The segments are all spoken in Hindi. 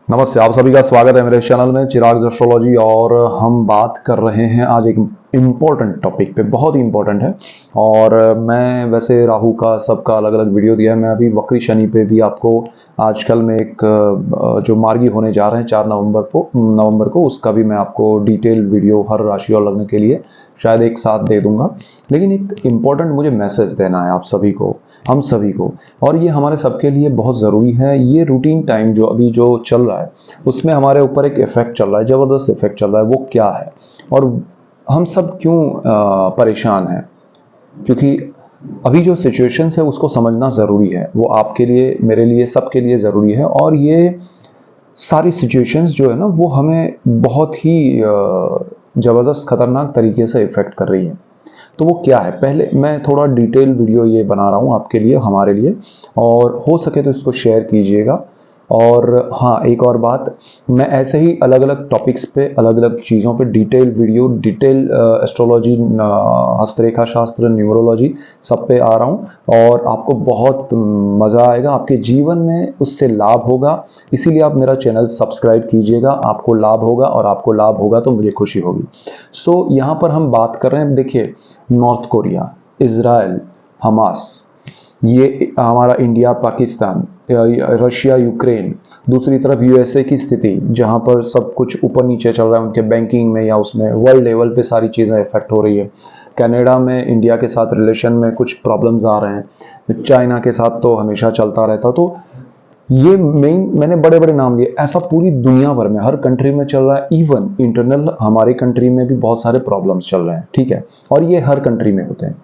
नमस्ते, आप सभी का स्वागत है मेरे चैनल में चिराग एस्ट्रोलॉजी। और हम बात कर रहे हैं आज एक इम्पोर्टेंट टॉपिक पे, बहुत ही इम्पोर्टेंट है। और मैं वैसे राहु का सबका अलग अलग वीडियो दिया है। मैं अभी वक्री शनि पे भी आपको आजकल में एक जो मार्गी होने जा रहे हैं 4 नवंबर को उसका भी मैं आपको डिटेल वीडियो हर राशि और लग्न के लिए शायद एक साथ दे दूंगा। लेकिन एक इम्पोर्टेंट मुझे मैसेज देना है आप सभी को, हम सभी को, और ये हमारे सबके लिए बहुत ज़रूरी है। ये रूटीन टाइम जो अभी जो चल रहा है उसमें हमारे ऊपर एक इफेक्ट चल रहा है, ज़बरदस्त इफेक्ट चल रहा है। वो क्या है और हम सब क्यों परेशान हैं? क्योंकि अभी जो सिचुएशन है उसको समझना ज़रूरी है। वो आपके लिए, मेरे लिए, सबके लिए ज़रूरी है। और ये सारी सिचुएशंस जो है ना वो हमें बहुत ही ज़बरदस्त खतरनाक तरीके से इफ़ेक्ट कर रही है। तो वो क्या है, पहले मैं थोड़ा डिटेल वीडियो ये बना रहा हूँ आपके लिए, हमारे लिए, और हो सके तो इसको शेयर कीजिएगा। और हाँ, एक और बात, मैं ऐसे ही अलग अलग टॉपिक्स पे, अलग अलग चीज़ों पे डिटेल वीडियो, डिटेल एस्ट्रोलॉजी, हस्तरेखा शास्त्र, न्यूमरोलॉजी, सब पे आ रहा हूँ और आपको बहुत मज़ा आएगा, आपके जीवन में उससे लाभ होगा। इसीलिए आप मेरा चैनल सब्सक्राइब कीजिएगा, आपको लाभ होगा और आपको लाभ होगा तो मुझे खुशी होगी। सो यहाँ पर हम बात कर रहे हैं, देखिए, नॉर्थ कोरिया, इज़राइल, हमास, ये हमारा इंडिया, पाकिस्तान, रशिया, यूक्रेन, दूसरी तरफ यूएसए की स्थिति, जहां पर सब कुछ ऊपर नीचे चल रहा है उनके बैंकिंग में या उसमें, वर्ल्ड लेवल पे सारी चीज़ें इफेक्ट हो रही है। कनाडा में इंडिया के साथ रिलेशन में कुछ प्रॉब्लम्स आ रहे हैं, चाइना के साथ तो हमेशा चलता रहता। तो ये मेन, मैंने बड़े बड़े नाम लिए, ऐसा पूरी दुनिया भर में हर कंट्री में चल रहा है। इवन इंटरनल हमारी कंट्री में भी बहुत सारे प्रॉब्लम्स चल रहे हैं, ठीक है, और ये हर कंट्री में होते हैं।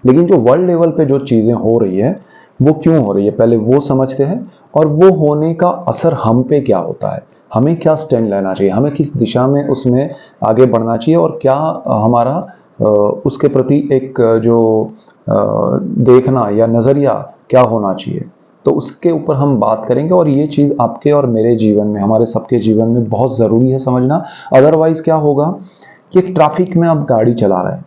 लेकिन जो वर्ल्ड लेवल पे जो चीज़ें हो रही है वो क्यों हो रही है, पहले वो समझते हैं। और वो होने का असर हम पे क्या होता है, हमें क्या स्टैंड लेना चाहिए, हमें किस दिशा में उसमें आगे बढ़ना चाहिए, और क्या हमारा उसके प्रति एक जो देखना या नज़रिया क्या होना चाहिए, तो उसके ऊपर हम बात करेंगे। और ये चीज़ आपके और मेरे जीवन में, हमारे सबके जीवन में बहुत ज़रूरी है समझना। अदरवाइज क्या होगा कि ट्रैफिक में आप गाड़ी चला रहे हैं,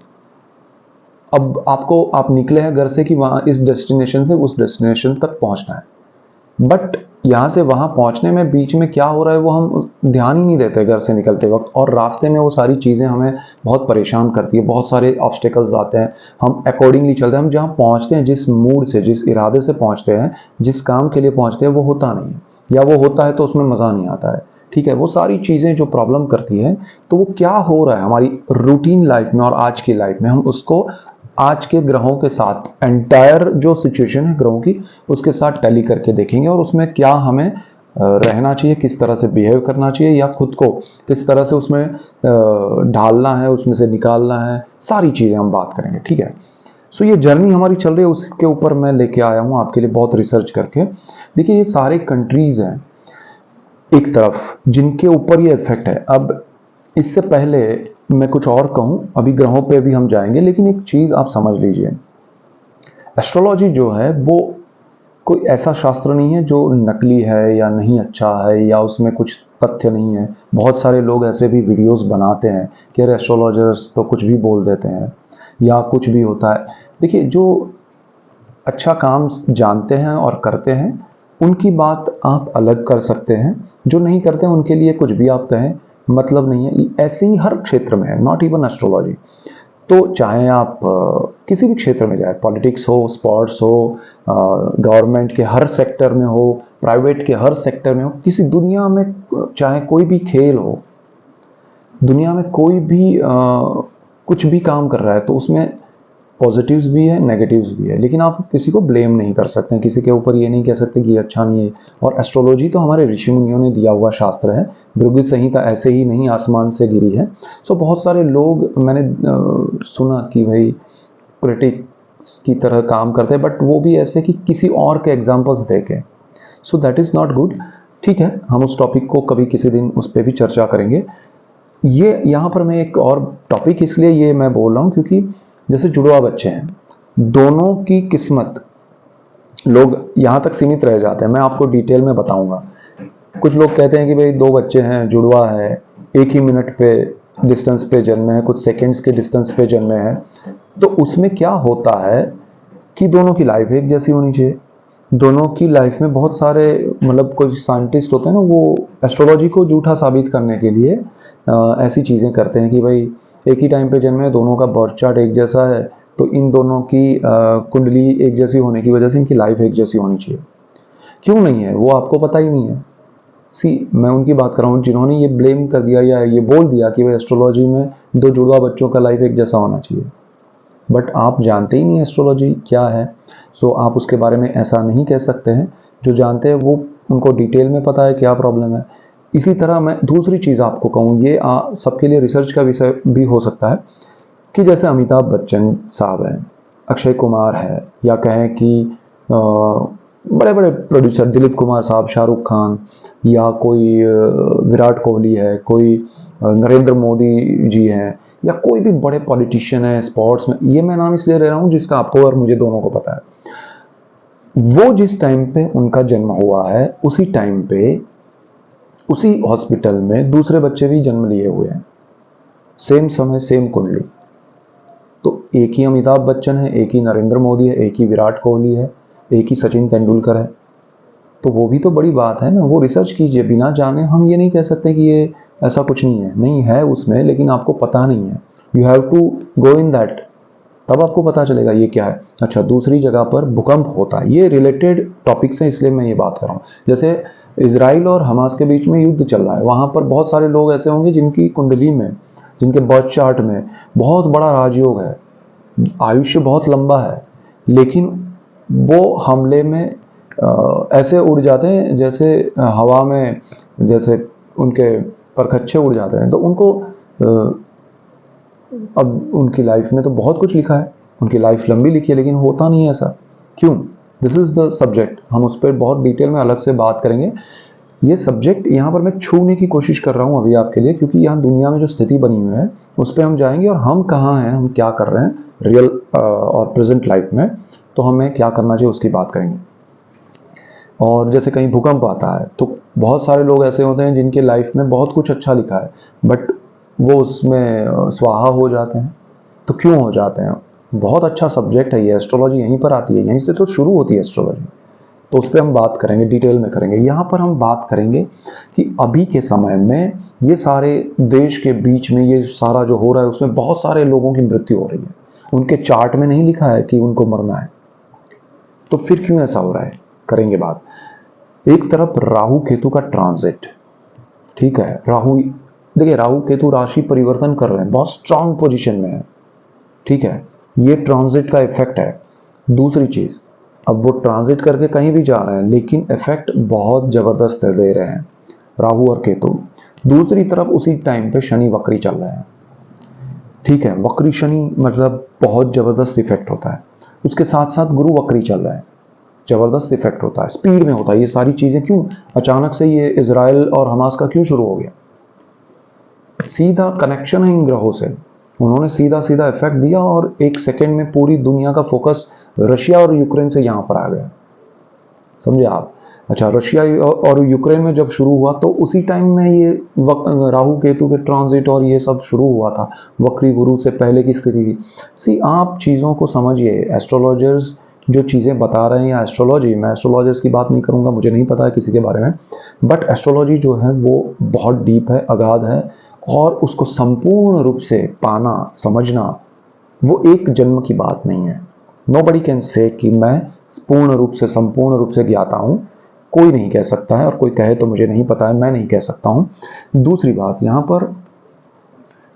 अब आपको, आप निकले हैं घर से कि वहाँ इस डेस्टिनेशन से उस डेस्टिनेशन तक पहुँचना है, बट यहाँ से वहाँ पहुँचने में बीच में क्या हो रहा है वो हम ध्यान ही नहीं देते घर से निकलते वक्त, और रास्ते में वो सारी चीज़ें हमें बहुत परेशान करती है, बहुत सारे ऑब्स्टेकल्स आते हैं। हम अकॉर्डिंगली चलते हैं, हम जहाँ पहुँचते हैं, जिस मूड से, जिस इरादे से पहुँचते हैं, जिस काम के लिए पहुँचते हैं, वो होता नहीं है, या वो होता है तो उसमें मज़ा नहीं आता है, ठीक है। वो सारी चीज़ें जो प्रॉब्लम करती है, तो वो क्या हो रहा है हमारी रूटीन लाइफ में और आज की लाइफ में, हम उसको आज के ग्रहों के साथ, एंटायर जो सिचुएशन है ग्रहों की, उसके साथ टैली करके देखेंगे। और उसमें क्या हमें रहना चाहिए, किस तरह से बिहेव करना चाहिए, या खुद को किस तरह से उसमें ढालना है, उसमें से निकालना है, सारी चीज़ें हम बात करेंगे, ठीक है। सो ये जर्नी हमारी चल रही है, उसके ऊपर मैं लेके आया हूँ आपके लिए बहुत रिसर्च करके। देखिए, ये सारे कंट्रीज हैं एक तरफ जिनके ऊपर ये इफेक्ट है। अब इससे पहले मैं कुछ और कहूं, अभी ग्रहों पे भी हम जाएंगे, लेकिन एक चीज आप समझ लीजिए, एस्ट्रोलॉजी जो है वो कोई ऐसा शास्त्र नहीं है जो नकली है या नहीं अच्छा है या उसमें कुछ तथ्य नहीं है। बहुत सारे लोग ऐसे भी वीडियोस बनाते हैं कि अरे एस्ट्रोलॉजर्स तो कुछ भी बोल देते हैं या कुछ भी होता है। देखिए, जो अच्छा काम जानते हैं और करते हैं उनकी बात आप अलग कर सकते हैं, जो नहीं करते हैं उनके लिए कुछ भी आप कहें मतलब नहीं है। ऐसे ही हर क्षेत्र में है, नॉट इवन एस्ट्रोलॉजी। तो चाहे आप किसी भी क्षेत्र में जाए, पॉलिटिक्स हो, स्पोर्ट्स हो, गवर्नमेंट के हर सेक्टर में हो, प्राइवेट के हर सेक्टर में हो, किसी दुनिया में, चाहे कोई भी खेल हो, दुनिया में कोई भी कुछ भी काम कर रहा है तो उसमें पॉजिटिव्स भी है, नेगेटिव्स भी है, लेकिन आप किसी को ब्लेम नहीं कर सकते, किसी के ऊपर ये नहीं कह सकते कि ये अच्छा नहीं है। और एस्ट्रोलॉजी तो हमारे ऋषि मुनियों ने दिया हुआ शास्त्र है, भृगु संहिता ऐसे ही नहीं आसमान से गिरी है। सो बहुत सारे लोग मैंने सुना कि भाई क्रिटिक्स की तरह काम करते हैं, बट वो भी ऐसे कि किसी और के एग्जाम्पल्स दे के। So that is not good, ठीक है। हम उस टॉपिक को कभी किसी दिन उस पर भी चर्चा करेंगे। ये यहाँ पर मैं एक और टॉपिक इसलिए ये मैं बोल रहा हूँ क्योंकि जैसे जुड़वा बच्चे हैं, दोनों की किस्मत, लोग यहाँ तक सीमित रह जाते हैं, मैं आपको डिटेल में बताऊंगा। कुछ लोग कहते हैं कि भाई दो बच्चे हैं, जुड़वा है, एक ही मिनट पे डिस्टेंस पे जन्मे हैं, कुछ सेकंड्स के डिस्टेंस पे जन्मे हैं, तो उसमें क्या होता है कि दोनों की लाइफ एक जैसी होनी चाहिए। दोनों की लाइफ में बहुत सारे, मतलब कोई साइंटिस्ट होते हैं ना, वो एस्ट्रोलॉजी को झूठा साबित करने के लिए ऐसी चीज़ें करते हैं कि भाई एक ही टाइम पे जन्मे, दोनों का बर्थ चार्ट एक जैसा है, तो इन दोनों की कुंडली एक जैसी होने की वजह से इनकी लाइफ एक जैसी होनी चाहिए। क्यों नहीं है वो आपको पता ही नहीं है। मैं उनकी बात कर रहा हूँ जिन्होंने ये ब्लेम कर दिया या ये बोल दिया कि भाई एस्ट्रोलॉजी में दो जुड़वा बच्चों का लाइफ एक जैसा होना चाहिए, बट आप जानते ही नहीं एस्ट्रोलॉजी क्या है। सो आप उसके बारे में ऐसा नहीं कह सकते हैं। जो जानते हैं वो, उनको डिटेल में पता है क्या प्रॉब्लम है। इसी तरह मैं दूसरी चीज़ आपको कहूँ, ये सबके लिए रिसर्च का विषय भी हो सकता है कि जैसे अमिताभ बच्चन साहब हैं, अक्षय कुमार है, या कहें कि बड़े बड़े प्रोड्यूसर दिलीप कुमार साहब, शाहरुख खान, या कोई विराट कोहली है, कोई नरेंद्र मोदी जी हैं, या कोई भी बड़े पॉलिटिशियन है स्पोर्ट्स में। ये मैं नाम इसलिए ले रहा हूँ जिसका आपको और मुझे दोनों को पता है। वो जिस टाइम पे उनका जन्म हुआ है, उसी टाइम पे उसी हॉस्पिटल में दूसरे बच्चे भी जन्म लिए हुए हैं, सेम समय सेम कुंडली। तो एक ही अमिताभ बच्चन है, एक ही नरेंद्र मोदी है, एक ही विराट कोहली है, एक ही सचिन तेंदुलकर है। तो वो भी तो बड़ी बात है ना। वो रिसर्च कीजिए, बिना जाने हम ये नहीं कह सकते कि ये ऐसा कुछ नहीं है। नहीं है उसमें, लेकिन आपको पता नहीं है। You have to go in that, तब आपको पता चलेगा ये क्या है। अच्छा, दूसरी जगह पर भूकंप होता है, ये रिलेटेड टॉपिक्स हैं इसलिए मैं ये बात कर रहा हूँ। जैसे इजराइल और हमास के बीच में युद्ध चल रहा है, वहाँ पर बहुत सारे लोग ऐसे होंगे जिनकी कुंडली में, जिनके बर्थ चार्ट में बहुत बड़ा राजयोग है, आयुष्य बहुत लंबा है, लेकिन वो हमले में ऐसे उड़ जाते हैं जैसे हवा में, जैसे उनके परखच्चे उड़ जाते हैं। तो उनको अब उनकी लाइफ में तो बहुत कुछ लिखा है, उनकी लाइफ लंबी लिखी है, लेकिन होता नहीं है ऐसा। क्यों? दिस इज द सब्जेक्ट, हम उस पर बहुत डिटेल में अलग से बात करेंगे। ये सब्जेक्ट यहाँ पर मैं छूने की कोशिश कर रहा हूँ अभी आपके लिए, क्योंकि यहाँ दुनिया में जो स्थिति बनी हुई है उस पर हम जाएंगे, और हम कहाँ हैं, हम क्या कर रहे हैं रियल और प्रेजेंट लाइफ में, तो हमें क्या करना चाहिए उसकी बात करेंगे। और जैसे कहीं भूकंप आता है तो बहुत सारे लोग ऐसे होते हैं जिनके लाइफ में बहुत कुछ अच्छा लिखा है, बट वो उसमें स्वाहा हो जाते हैं। तो क्यों हो जाते हैं? बहुत अच्छा सब्जेक्ट है ये, एस्ट्रोलॉजी यहीं पर आती है, यहीं से तो शुरू होती है एस्ट्रोलॉजी। तो उस पर हम बात करेंगे, डिटेल में करेंगे। यहाँ पर हम बात करेंगे कि अभी के समय में ये सारे देश के बीच में ये सारा जो हो रहा है, उसमें बहुत सारे लोगों की मृत्यु हो रही है। उनके चार्ट में नहीं लिखा है कि उनको मरना है, तो फिर क्यों ऐसा हो रहा है, करेंगे बात। एक तरफ राहु केतु का ट्रांजिट, ठीक है। देखिए राहु केतु राशि परिवर्तन कर रहे हैं, बहुत स्ट्रांग पोजीशन में है, ठीक है। ये ट्रांजिट का इफेक्ट है। दूसरी चीज, अब वो ट्रांजिट करके कहीं भी जा रहे हैं, लेकिन इफेक्ट बहुत जबरदस्त दे रहे हैं राहु और केतु। दूसरी तरफ उसी टाइम पे शनि वक्री चल रहे हैं, ठीक है। वक्री शनि मतलब बहुत जबरदस्त इफेक्ट होता है। उसके साथ साथ गुरु वक्री चल रहा है, जबरदस्त इफेक्ट होता है, स्पीड में होता है। ये सारी चीजें क्यों अचानक से ये इजराइल और हमास का क्यों शुरू हो गया? सीधा कनेक्शन है इन ग्रहों से, उन्होंने सीधा सीधा इफेक्ट दिया, और एक सेकेंड में पूरी दुनिया का फोकस रशिया और यूक्रेन से यहां पर आ गया, समझे आप। अच्छा, रशिया और यूक्रेन में जब शुरू हुआ तो उसी टाइम में ये राहु केतु के ट्रांजिट और ये सब शुरू हुआ था। वक्री गुरु से पहले की स्थिति थी। आप चीज़ों को समझिए। एस्ट्रोलॉजर्स जो चीज़ें बता रहे हैं, या एस्ट्रोलॉजी, मैं एस्ट्रोलॉजर्स की बात नहीं करूंगा, मुझे नहीं पता है किसी के बारे में, बट एस्ट्रोलॉजी जो है वो बहुत डीप है, अगाध है, और उसको संपूर्ण रूप से पाना, समझना, वो एक जन्म की बात नहीं है। नोबडी कैन से कि मैं पूर्ण रूप से, संपूर्ण रूप से ज्ञाता हूं, कोई नहीं कह सकता है, और कोई कहे तो मुझे नहीं पता है, मैं नहीं कह सकता हूं। दूसरी बात, यहां पर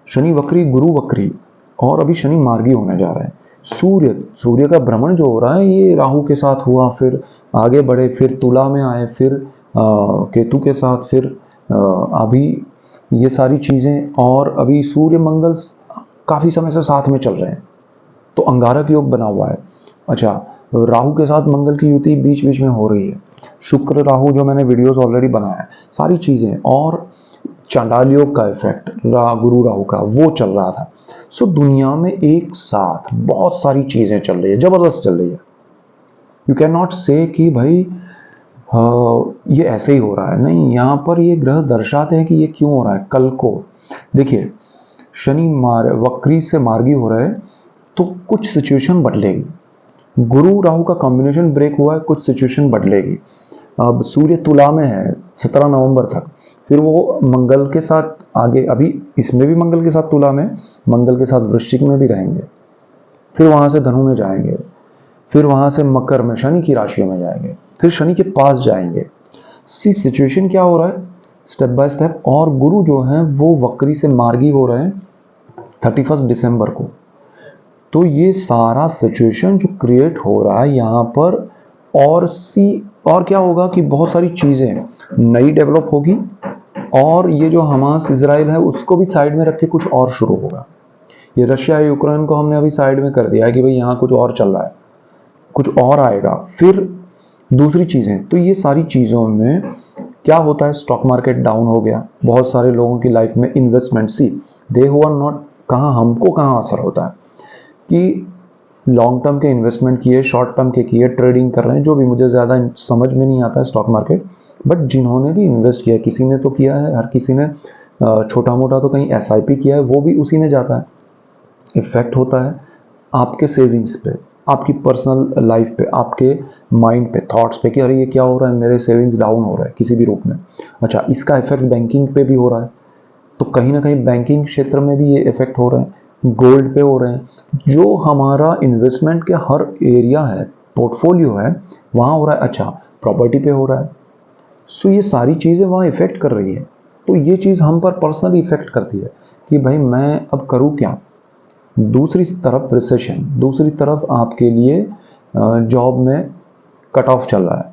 शनि वक्री, गुरु वक्री, और अभी शनि मार्गी होने जा रहा है। सूर्य का भ्रमण जो हो रहा है, ये राहु के साथ हुआ, फिर आगे बढ़े, फिर तुला में आए, फिर केतु के साथ, फिर अभी ये सारी चीजें, और अभी सूर्य मंगल काफी समय से साथ में चल रहे हैं, तो अंगारक योग बना हुआ है। अच्छा, राहु के साथ मंगल की युति बीच बीच में हो रही है। शुक्र राहु जो मैंने वीडियोस ऑलरेडी बनाया है, सारी चीजें, और चांडाल योग का इफेक्ट गुरु राहु का वो चल रहा था। सो दुनिया में एक साथ बहुत सारी चीजें चल रही है, जबरदस्त चल रही है। यू कैन नॉट से कि भाई ये ऐसे ही हो रहा है, नहीं। यहाँ पर ये ग्रह दर्शाते हैं कि ये क्यों हो रहा है। कल को देखिए, शनि वक्री से मार्गी हो रहे हैं, तो कुछ सिचुएशन बदलेगी। गुरु राहु का कॉम्बिनेशन ब्रेक हुआ है, कुछ सिचुएशन बदलेगी। अब सूर्य तुला में है 17 नवंबर तक, फिर वो मंगल के साथ आगे, अभी इसमें भी मंगल के साथ तुला में, मंगल के साथ वृश्चिक में भी रहेंगे, फिर वहां से धनु में जाएंगे, फिर वहां से मकर में शनि की राशियों में जाएंगे, फिर शनि के पास जाएंगे। सी सिचुएशन क्या हो रहा है स्टेप बाय स्टेप। और गुरु जो है वो वक्री से मार्गी हो रहे हैं 31 दिसंबर को। तो ये सारा सिचुएशन जो क्रिएट हो रहा है यहाँ पर, और क्या होगा कि बहुत सारी चीजें नई डेवलप होगी, और ये जो हमास इजराइल है उसको भी साइड में रख के कुछ और शुरू होगा। ये रशिया यूक्रेन को हमने अभी साइड में कर दिया है कि भाई यहाँ कुछ और चल रहा है, कुछ और आएगा, फिर दूसरी चीजें। तो ये सारी चीजों में क्या होता है, स्टॉक मार्केट डाउन हो गया, बहुत सारे लोगों की लाइफ में इन्वेस्टमेंट सी दे हुआ नॉट, कहाँ हमको कहाँ असर होता है कि लॉन्ग टर्म के इन्वेस्टमेंट किए, शॉर्ट टर्म के किए, ट्रेडिंग कर रहे हैं, जो भी मुझे ज़्यादा समझ में नहीं आता है स्टॉक मार्केट, बट जिन्होंने भी इन्वेस्ट किया, किसी ने तो किया है, हर किसी ने छोटा मोटा तो कहीं SIP किया है, वो भी उसी में जाता है। इफेक्ट होता है आपके सेविंग्स पे, आपकी पर्सनल लाइफ पे, आपके माइंड पे, थॉट्स पे कि अरे ये क्या हो रहा है, मेरे सेविंग्स डाउन हो रहा है किसी भी रूप में। अच्छा, इसका इफेक्ट बैंकिंग पे भी हो रहा है, तो कहीं ना कहीं बैंकिंग क्षेत्र में भी ये इफेक्ट हो रहे हैं, गोल्ड पे हो रहे हैं, जो हमारा इन्वेस्टमेंट के हर एरिया है, पोर्टफोलियो है, वहाँ हो रहा है। अच्छा, प्रॉपर्टी पे हो रहा है। सो ये सारी चीज़ें वहाँ इफेक्ट कर रही है। तो ये चीज़ हम पर पर्सनली इफेक्ट करती है कि भाई मैं अब करूँ क्या। दूसरी तरफ रिसेशन, दूसरी तरफ आपके लिए जॉब में कट ऑफ चल रहा है,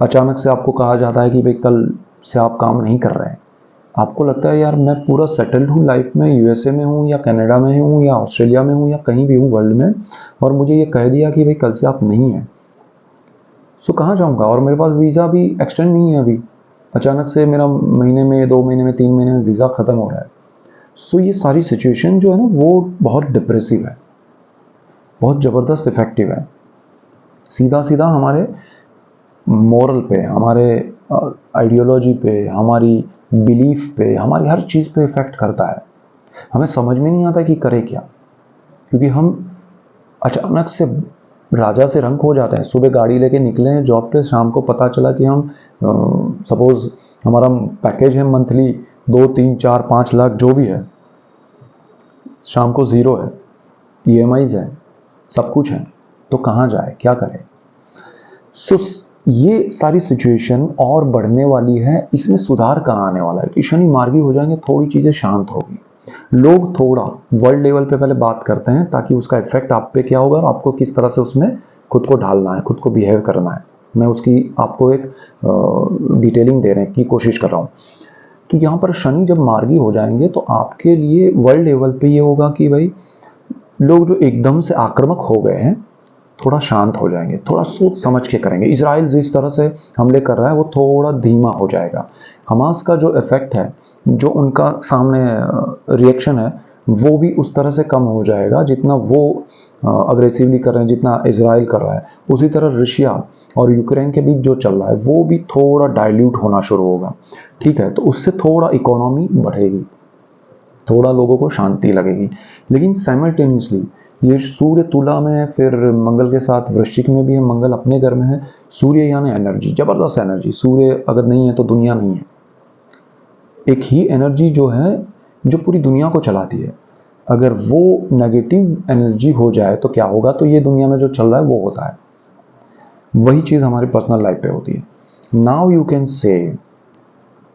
अचानक से आपको कहा जाता है कि भाई कल से आप काम नहीं कर रहे हैं। आपको लगता है यार मैं पूरा सेटल्ड हूँ लाइफ में, USA में हूँ या कनाडा में हूँ या ऑस्ट्रेलिया में हूँ या कहीं भी हूँ वर्ल्ड में, और मुझे ये कह दिया कि भाई कल से आप नहीं हैं। सो कहाँ जाऊँगा, और मेरे पास वीज़ा भी एक्सटेंड नहीं है अभी, अचानक से मेरा महीने में, 2 महीने में, 3 महीने में वीज़ा ख़त्म हो रहा है। सो ये सारी सिचुएशन जो है ना वो बहुत डिप्रेसिव है, बहुत ज़बरदस्त इफेक्टिव है। सीधा सीधा हमारे मोरल पे, हमारे आइडियोलॉजी पे, हमारी बिलीफ पे, हमारी हर चीज़ पे इफेक्ट करता है। हमें समझ में नहीं आता कि करें क्या, क्योंकि हम अचानक से राजा से रंक हो जाते हैं। सुबह गाड़ी लेके निकले हैं जॉब पे, शाम को पता चला कि हम सपोज हमारा पैकेज है मंथली 2, 3, 4, 5 लाख जो भी है, शाम को ज़ीरो है, EMIs है, सब कुछ है, तो कहाँ जाए, क्या करें। सो ये सारी सिचुएशन और बढ़ने वाली है। इसमें सुधार कहाँ आने वाला है कि शनि मार्गी हो जाएंगे, थोड़ी चीज़ें शांत होगी, लोग थोड़ा वर्ल्ड लेवल पे पहले बात करते हैं ताकि उसका इफेक्ट आप पे क्या होगा और आपको किस तरह से उसमें खुद को ढालना है, खुद को बिहेव करना है। मैं उसकी आपको एक डिटेलिंग देने की कोशिश कर रहा हूँ। तो यहाँ पर शनि जब मार्गी हो जाएंगे तो आपके लिए वर्ल्ड लेवल पे ये होगा कि भाई लोग जो एकदम से आक्रामक हो गए हैं थोड़ा शांत हो जाएंगे, थोड़ा सोच समझ के करेंगे। इजराइल जिस तरह से हमले कर रहा है वो थोड़ा धीमा हो जाएगा। हमास का जो इफेक्ट है, जो उनका सामने रिएक्शन है, वो भी उस तरह से कम हो जाएगा जितना वो अग्रेसिवली कर रहे हैं, जितना इजराइल कर रहा है। उसी तरह रशिया और यूक्रेन के बीच जो चल रहा है वो भी थोड़ा डाइल्यूट होना शुरू होगा। ठीक है, तो उससे थोड़ा इकोनॉमी बढ़ेगी, थोड़ा लोगों को शांति लगेगी। लेकिन साइमल्टेनियसली ये सूर्य तुला में है, फिर मंगल के साथ वृश्चिक में भी है, मंगल अपने घर में है। सूर्य यानी एनर्जी, जबरदस्त एनर्जी। सूर्य अगर नहीं है तो दुनिया नहीं है। एक ही एनर्जी जो है जो पूरी दुनिया को चलाती है, अगर वो नेगेटिव एनर्जी हो जाए तो क्या होगा, तो ये दुनिया में जो चल रहा है वो होता है। वही चीज़ हमारी पर्सनल लाइफ पे होती है। नाउ यू कैन से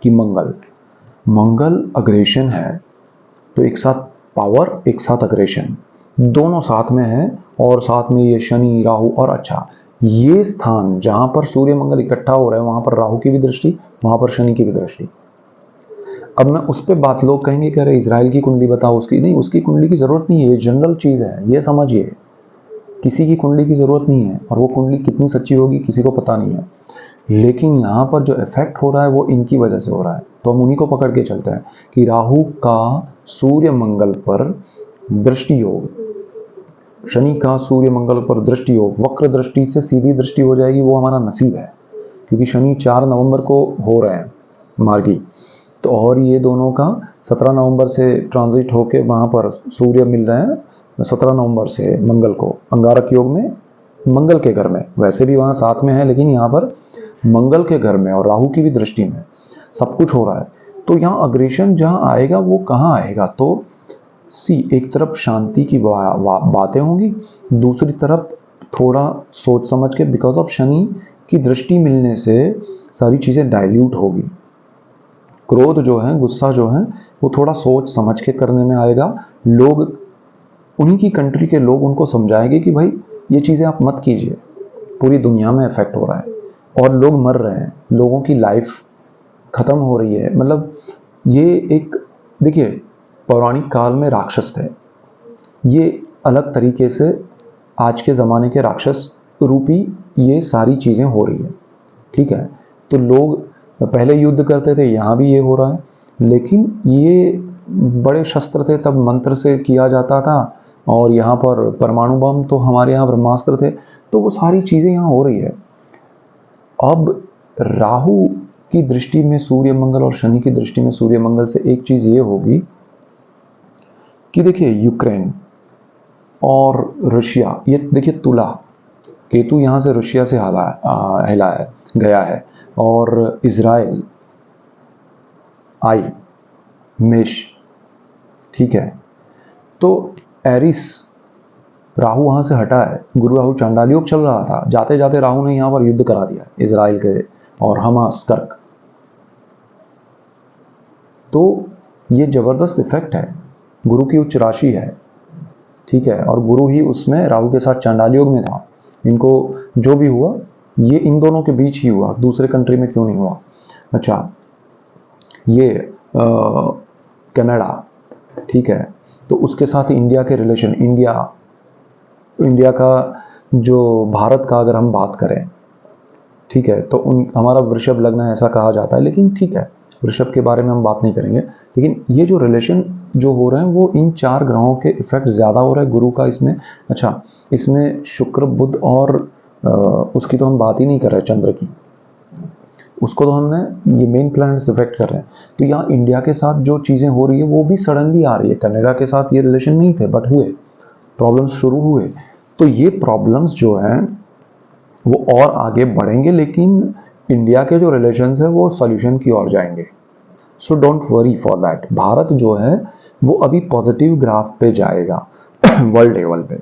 कि मंगल अग्रेशन है, तो एक साथ पावर, एक साथ अग्रेशन, दोनों साथ में है। और साथ में ये शनि राहु, और अच्छा ये स्थान जहां पर सूर्य मंगल इकट्ठा हो रहे हैं वहां पर राहु की भी दृष्टि, वहां पर शनि की भी दृष्टि। अब मैं उस पर बात, लोग कहेंगे कि अरे इजराइल की कुंडली बताओ, उसकी नहीं, उसकी कुंडली की जरूरत नहीं है, ये जनरल चीज है, ये समझिए। किसी की कुंडली की जरूरत नहीं है, और वो कुंडली कितनी सच्ची होगी किसी को पता नहीं है। लेकिन यहाँ पर जो इफेक्ट हो रहा है वो इनकी वजह से हो रहा है, तो हम उन्हीं को पकड़ के चलते हैं कि राहु का सूर्य मंगल पर दृष्टि योग, शनि का सूर्य मंगल पर दृष्टि योग, वक्र दृष्टि से सीधी दृष्टि हो जाएगी, वो हमारा नसीब है। क्योंकि शनि 4 नवंबर को हो रहे हैं मार्गी, तो और ये दोनों का 17 नवंबर से ट्रांजिट होके वहाँ पर सूर्य मिल रहे हैं 17 नवंबर से मंगल को अंगारक योग में मंगल के घर में, वैसे भी वहाँ साथ में है लेकिन यहाँ पर मंगल के घर में और राहु की भी दृष्टि में सब कुछ हो रहा है। तो यहाँ अग्रेशन जहाँ आएगा वो कहाँ आएगा, तो एक तरफ शांति की बातें होंगी, दूसरी तरफ थोड़ा सोच समझ के, बिकॉज ऑफ शनि की दृष्टि मिलने से सारी चीज़ें डाइल्यूट होगी। क्रोध जो है, गुस्सा जो है, वो थोड़ा सोच समझ के करने में आएगा। लोग, उन्हीं की कंट्री के लोग उनको समझाएंगे कि भाई ये चीज़ें आप मत कीजिए, पूरी दुनिया में इफेक्ट हो रहा है और लोग मर रहे हैं, लोगों की लाइफ खत्म हो रही है। मतलब ये एक, देखिए, पौराणिक काल में राक्षस थे, ये अलग तरीके से आज के ज़माने के राक्षस रूपी ये सारी चीज़ें हो रही है, ठीक है। तो लोग पहले युद्ध करते थे, यहाँ भी ये हो रहा है, लेकिन ये बड़े शस्त्र थे, तब मंत्र से किया जाता था, और यहाँ पर परमाणु बम, तो हमारे यहाँ ब्रह्मास्त्र थे, तो वो सारी चीज़ें यहाँ हो रही है। अब राहु की दृष्टि में सूर्य मंगल और शनि की दृष्टि में सूर्य मंगल से एक चीज़ ये होगी कि देखिए यूक्रेन और रशिया, ये देखिए तुला, केतु यहाँ से रशिया से हिलाया गया है, और इजराइल आई मेष, ठीक है। तो एरिस, राहु वहां से हटा है, गुरु राहु चांडाल योग चल रहा था, जाते जाते राहु ने यहाँ पर युद्ध करा दिया इजराइल के और हमास कर्क। तो ये जबरदस्त इफेक्ट है, गुरु की उच्च राशि है, ठीक है, और गुरु ही उसमें राहु के साथ चांडाल योग में था। इनको जो भी हुआ ये इन दोनों के बीच ही हुआ, दूसरे कंट्री में क्यों नहीं हुआ। अच्छा, ये कनाडा, ठीक है, तो उसके साथ इंडिया के रिलेशन, इंडिया का जो भारत का अगर हम बात करें, ठीक है, तो हमारा वृषभ लग्न है ऐसा कहा जाता है, लेकिन ठीक है, वृषभ के बारे में हम बात नहीं करेंगे। लेकिन ये जो रिलेशन जो हो रहे हैं वो इन 4 ग्रहों के इफेक्ट ज़्यादा हो रहा है, गुरु का इसमें। अच्छा, इसमें शुक्र बुध और उसकी तो हम बात ही नहीं कर रहे, चंद्र की, उसको तो हमने, ये मेन प्लैनेट्स इफेक्ट कर रहे हैं। तो यहाँ इंडिया के साथ जो चीज़ें हो रही है वो भी सडनली आ रही है। कनाडा के साथ ये रिलेशन नहीं थे, बट हुए, प्रॉब्लम्स शुरू हुए। तो ये प्रॉब्लम्स जो हैं वो और आगे बढ़ेंगे, लेकिन इंडिया के जो रिलेशंस है वो सॉल्यूशन की ओर जाएंगे। So don't worry for that. Bharat जो है वो अभी पॉजिटिव ग्राफ पे जाएगा वर्ल्ड लेवल पे,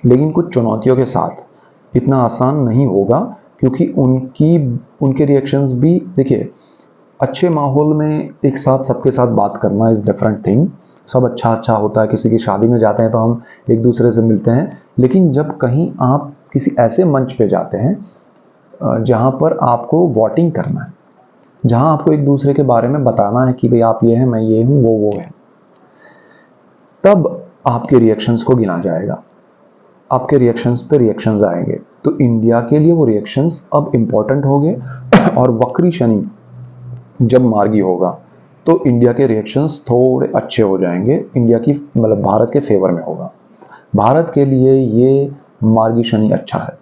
लेकिन कुछ चुनौतियों के साथ। इतना आसान नहीं होगा, क्योंकि उनके रिएक्शंस भी, देखिए, अच्छे माहौल में एक साथ सबके साथ बात करना इज़ डिफरेंट थिंग, सब अच्छा होता है। किसी की शादी में जाते हैं तो हम एक दूसरे से मिलते हैं, लेकिन जब कहीं आप किसी ऐसे मंच पे जाते हैं जहाँ पर आपको वोटिंग करना है, जहाँ आपको एक दूसरे के बारे में बताना है कि भाई आप ये हैं, मैं ये हूँ, वो है, तब आपके रिएक्शंस को गिना जाएगा, आपके रिएक्शंस पे रिएक्शंस आएंगे। तो इंडिया के लिए वो रिएक्शंस अब इम्पोर्टेंट हो गए, और वक्री शनि जब मार्गी होगा तो इंडिया के रिएक्शंस थोड़े अच्छे हो जाएंगे, इंडिया की, मतलब भारत के फेवर में होगा। भारत के लिए ये मार्गी शनि अच्छा है,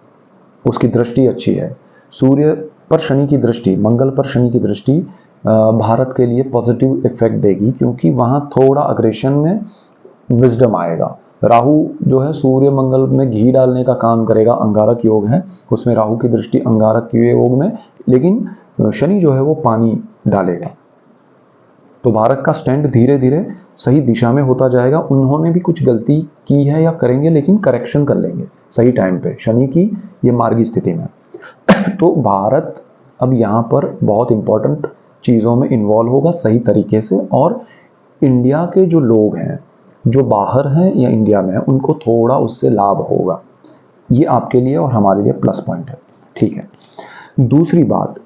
उसकी दृष्टि अच्छी है। सूर्य पर शनि की दृष्टि, मंगल पर शनि की दृष्टि भारत के लिए पॉजिटिव इफेक्ट देगी, क्योंकि वहाँ थोड़ा अग्रेशन में विजडम आएगा। राहु जो है सूर्य मंगल में घी डालने का काम करेगा, अंगारक योग है, उसमें राहु की दृष्टि अंगारक योग में, लेकिन शनि जो है वो पानी डालेगा। तो भारत का स्टैंड धीरे धीरे सही दिशा में होता जाएगा। उन्होंने भी कुछ गलती की है या करेंगे, लेकिन करेक्शन कर लेंगे सही टाइम पे, शनि की ये मार्गी स्थिति में। तो भारत अब यहाँ पर बहुत इंपॉर्टेंट चीज़ों में इन्वॉल्व होगा सही तरीके से, और इंडिया के जो लोग हैं जो बाहर हैं या इंडिया में हैं, उनको थोड़ा उससे लाभ होगा। ये आपके लिए और हमारे लिए प्लस पॉइंट है, ठीक है। दूसरी बात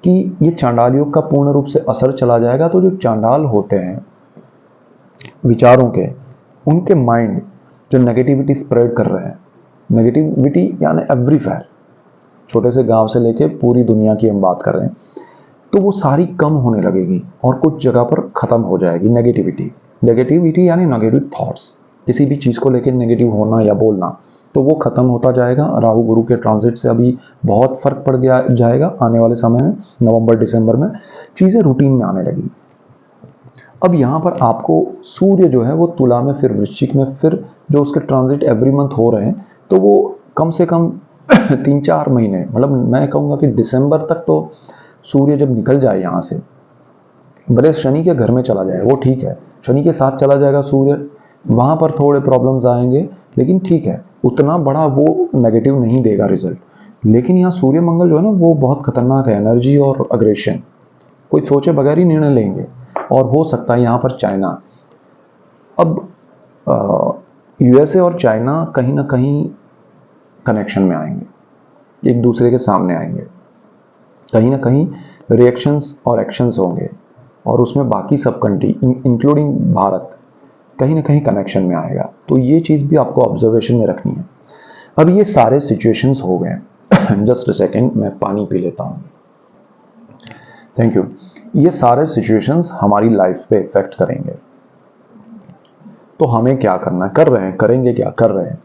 कि ये चांडाल योग का पूर्ण रूप से असर चला जाएगा, तो जो चांडाल होते हैं विचारों के, उनके माइंड जो नेगेटिविटी स्प्रेड कर रहे हैं, नेगेटिविटी यानी एवरीवेयर, छोटे से गांव से लेके पूरी दुनिया की हम बात कर रहे हैं, तो वो सारी कम होने लगेगी और कुछ जगह पर ख़त्म हो जाएगी नेगेटिविटी यानी नेगेटिव थॉट्स, किसी भी चीज़ को लेकर नेगेटिव होना या बोलना, तो वो ख़त्म होता जाएगा। राहु गुरु के ट्रांजिट से अभी बहुत फ़र्क पड़ गया जाएगा आने वाले समय में, नवंबर दिसंबर में चीज़ें रूटीन में आने लगी। अब यहाँ पर आपको सूर्य जो है वो तुला में, फिर वृश्चिक में, फिर जो उसके ट्रांजिट एवरी मंथ हो रहे हैं, तो वो कम से कम 3-4 महीने, मतलब मैं कहूँगा कि दिसंबर तक तो सूर्य जब निकल जाए यहाँ से, भले शनि के घर में चला जाए वो ठीक है, शनि के साथ चला जाएगा सूर्य, वहाँ पर थोड़े प्रॉब्लम्स आएंगे, लेकिन ठीक है, उतना बड़ा वो नेगेटिव नहीं देगा रिजल्ट। लेकिन यहाँ सूर्य मंगल जो है ना वो बहुत खतरनाक है, एनर्जी और अग्रेशन, कोई सोचे बगैर ही निर्णय लेंगे, और हो सकता है यहाँ पर चाइना, अब यूएसए और चाइना कहीं ना कहीं कनेक्शन में आएंगे, एक दूसरे के सामने आएंगे, कहीं ना कहीं रिएक्शंस और एक्शंस होंगे, और उसमें बाकी सब कंट्री इंक्लूडिंग भारत कहीं ना कहीं कनेक्शन में आएगा। तो ये चीज़ भी आपको ऑब्जर्वेशन में रखनी है। अब ये सारे सिचुएशंस हो गए जस्ट अ सेकेंड, मैं पानी पी लेता हूँ, थैंक यू। ये सारे सिचुएशंस हमारी लाइफ पे इफेक्ट करेंगे, तो हमें क्या करना है, कर रहे हैं, करेंगे क्या, कर रहे हैं।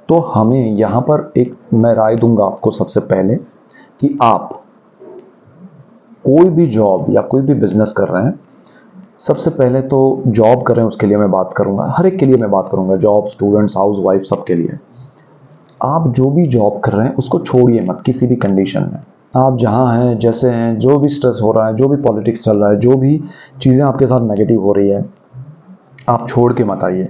तो हमें यहाँ पर एक मैं राय दूंगा आपको सबसे पहले कि आप कोई भी जॉब या कोई भी बिजनेस कर रहे हैं, सबसे पहले तो जॉब कर रहे हैं उसके लिए मैं बात करूंगा, हर एक के लिए मैं बात करूंगा, जॉब, स्टूडेंट्स, हाउस वाइफ, सबके लिए। आप जो भी जॉब कर रहे हैं उसको छोड़िए मत किसी भी कंडीशन में। आप जहाँ हैं, जैसे हैं, जो भी स्ट्रेस हो रहा है, जो भी पॉलिटिक्स चल रहा है, जो भी चीज़ें आपके साथ नेगेटिव हो रही है, आप छोड़ के मत आइए।